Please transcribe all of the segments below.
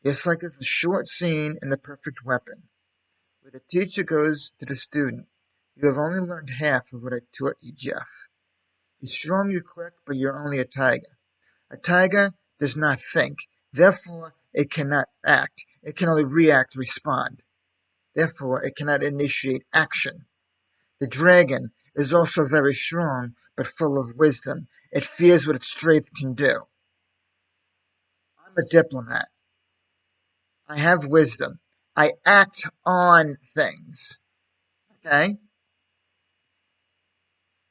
Just like there's a short scene in The Perfect Weapon, where the teacher goes to the student, "You have only learned half of what I taught you, Jeff. You're strong, you're quick, but you're only a tiger. A tiger does not think, therefore it cannot act. It can only react, respond. Therefore it cannot initiate action. The dragon is also very strong, but full of wisdom. It fears what its strength can do. I'm a diplomat. I have wisdom. I act on things. Okay?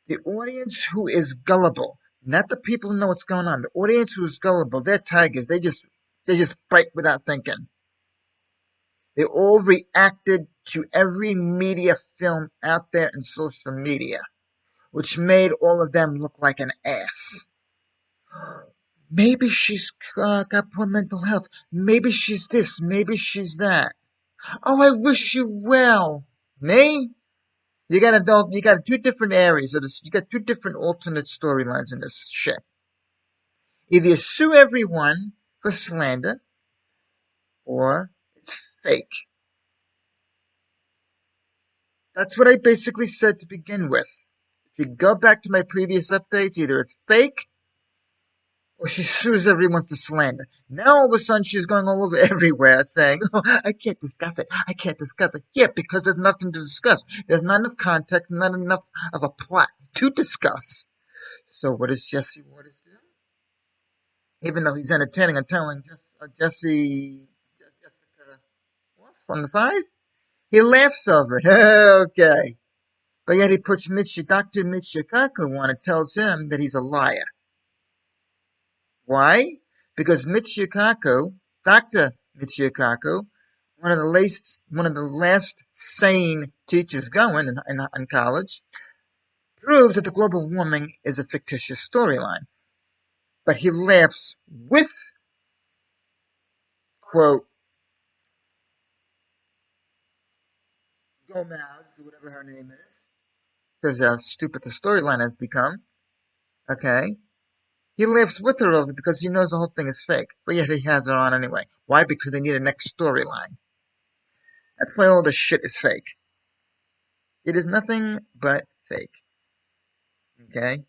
The audience who is gullible, not the people who know what's going on. The audience who is gullible, they're tigers. They just bite without thinking. They all reacted to every media film out there in social media, which made all of them look like an ass. Maybe she's got poor mental health. Maybe she's this. Maybe she's that. Oh, I wish you well. Me? You got two different areas of this. You got two different alternate storylines in this shit. Either you sue everyone for slander, or it's fake. That's what I basically said to begin with. If you go back to my previous updates, either it's fake or she sues everyone for slander. Now all of a sudden she's going all over everywhere saying, "Oh, I can't discuss it. I can't discuss it." Yeah, because there's nothing to discuss. There's not enough context, not enough of a plot to discuss. So what does Jesse Waters do? Even though he's entertaining and telling Jessica off on the five, he laughs over it. Okay. But yet he puts Dr. Michikaku on and tells him that he's a liar. Why? Because Dr. Michikaku, one of the last sane teachers going in college, proves that the global warming is a fictitious storyline. But he laughs with, quote, Gomez, or whatever her name is, because how stupid the storyline has become. Okay? He laughs with her over it because he knows the whole thing is fake, but yet he has her on anyway. Why? Because they need a next storyline. That's why all this shit is fake. It is nothing but fake. Okay?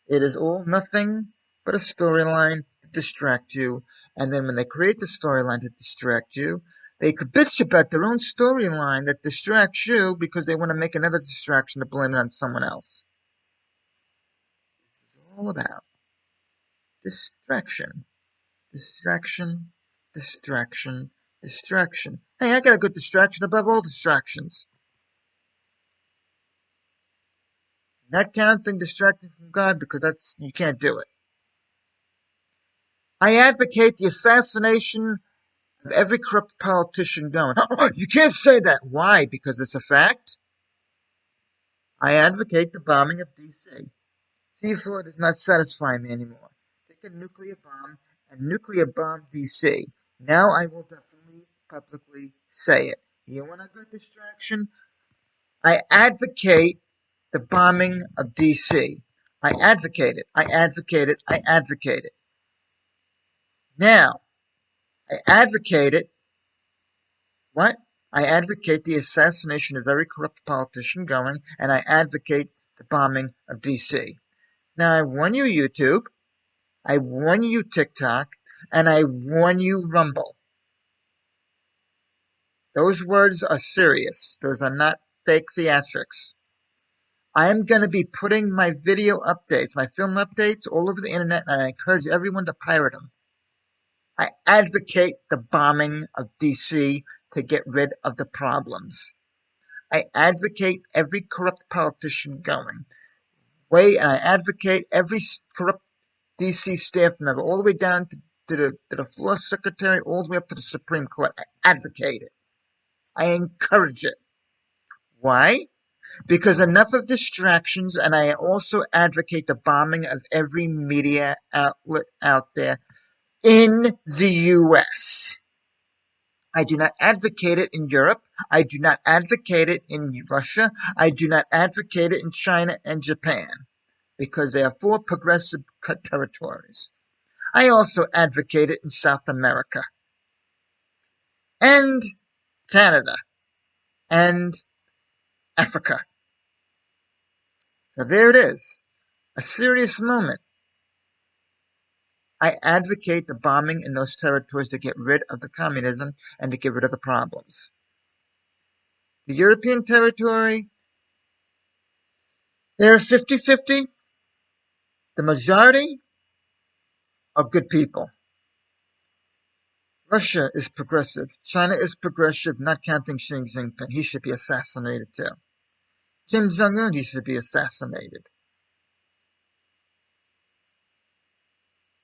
It is all nothing but a storyline to distract you, and then when they create the storyline to distract you, they could bitch about their own storyline that distracts you because they want to make another distraction to blame it on someone else. It's all about distraction. Distraction, distraction, distraction. Hey, I got a good distraction above all distractions. Not counting distracting from God, because you can't do it. I advocate the assassination of every corrupt politician going. Oh, you can't say that. Why? Because it's a fact. I advocate the bombing of D.C. C4 does not satisfy me anymore. Take a nuclear bomb and nuclear bomb D.C. Now I will definitely publicly say it. You want a good distraction? I advocate the bombing of D.C. I advocate it. I advocate it. I advocate it. Now, I advocate it. What? I advocate the assassination of every corrupt politician going, and I advocate the bombing of D.C. Now, I warn you, YouTube. I warn you, TikTok. And I warn you, Rumble. Those words are serious. Those are not fake theatrics. I am going to be putting my video updates, my film updates, all over the internet, and I encourage everyone to pirate them. I advocate the bombing of D.C. to get rid of the problems. I advocate every corrupt politician going. And I advocate every corrupt D.C. staff member, all the way down to the floor secretary, all the way up to the Supreme Court. I advocate it. I encourage it. Why? Because enough of distractions, and I also advocate the bombing of every media outlet out there in the U.S. I do not advocate it in Europe. I do not advocate it in Russia. I do not advocate it in China and Japan, because they are four progressive territories. I also advocate it in South America. and Canada and Africa. So there it is, a serious moment. I advocate the bombing in those territories to get rid of the communism and to get rid of the problems. The European territory, they're 50-50. The majority are good people. Russia is progressive. China is progressive, not counting Xi Jinping. He should be assassinated too. Kim Jong-un, he should be assassinated.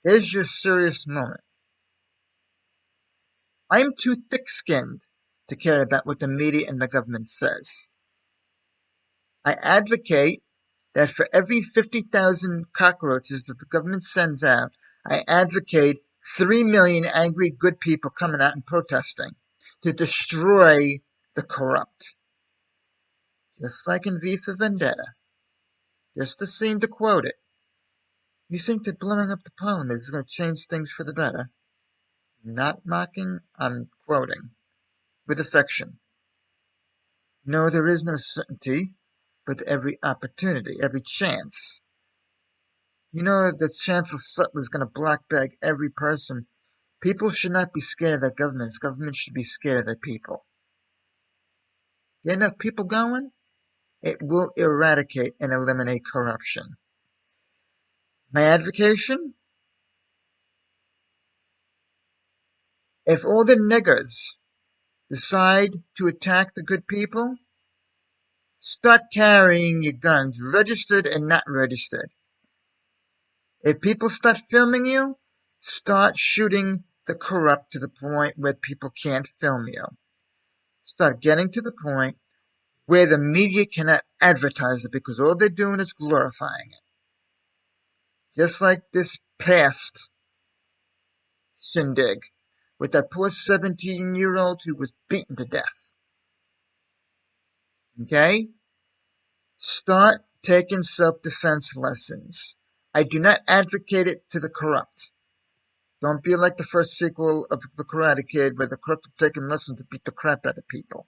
Here's your serious moment. I'm too thick-skinned to care about what the media and the government says. I advocate that for every 50,000 cockroaches that the government sends out, I advocate 3 million angry good people coming out and protesting to destroy the corrupt. Just like in V for Vendetta. Just the scene to quote it. You think that blowing up the pollinators is going to change things for the better? Not mocking, I'm quoting. With affection. No, there is no certainty, but every opportunity, every chance. You know that Chancellor Sutler is going to black bag every person. People should not be scared of their governments. Governments should be scared of their people. Get enough people going, it will eradicate and eliminate corruption. My advocation? If all the niggers decide to attack the good people, start carrying your guns, registered and not registered. If people start filming you, start shooting the corrupt to the point where people can't film you. Start getting to the point where the media cannot advertise it because all they're doing is glorifying it. Just like this past shindig with that poor 17-year-old who was beaten to death. Okay? Start taking self-defense lessons. I do not advocate it to the corrupt. Don't be like the first sequel of The Karate Kid where the corrupt are taking lessons to beat the crap out of people.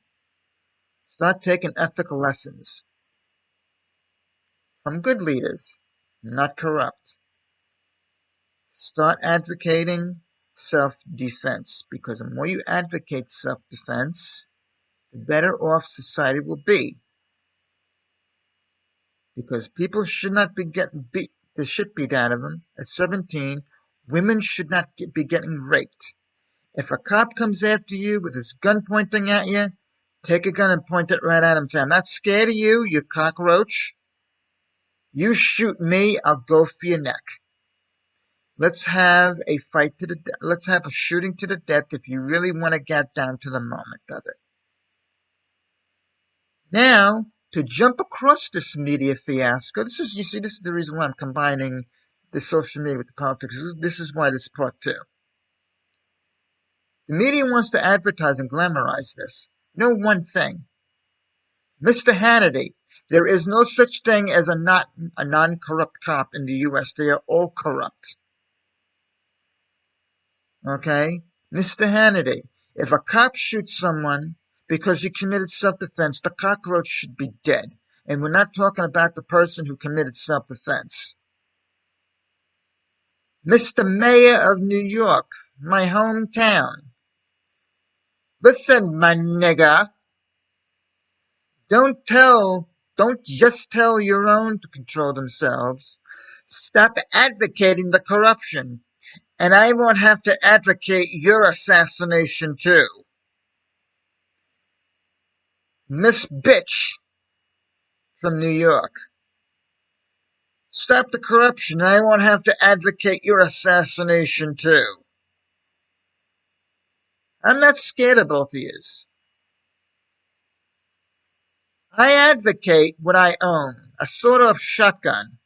Start taking ethical lessons from good leaders, not corrupt. Start advocating self-defense, because the more you advocate self-defense, the better off society will be. Because people should not be getting beat the shit beat out of them at 17. Women should not be getting raped. If a cop comes after you with his gun pointing at you, take a gun and point it right at him and say, I'm not scared of you, you cockroach. You shoot me, I'll go for your neck. Let's have a fight to the death. Let's have a shooting to the death if you really want to get down to the moment of it. Now, to jump across this media fiasco, this is the reason why I'm combining the social media with the politics. This is why this is part 2. The media wants to advertise and glamorize this. Know one thing. Mr. Hannity, there is no such thing as a non-corrupt cop in the U.S. They are all corrupt. Okay? Mr. Hannity, if a cop shoots someone because he committed self-defense, the cockroach should be dead. And we're not talking about the person who committed self-defense. Mr. Mayor of New York, my hometown. Listen, my nigger. Don't just tell your own to control themselves. Stop advocating the corruption. And I won't have to advocate your assassination too. Miss Bitch from New York. Stop the corruption. I won't have to advocate your assassination too. I'm not scared of both of yous. I advocate what I own, a sort of shotgun.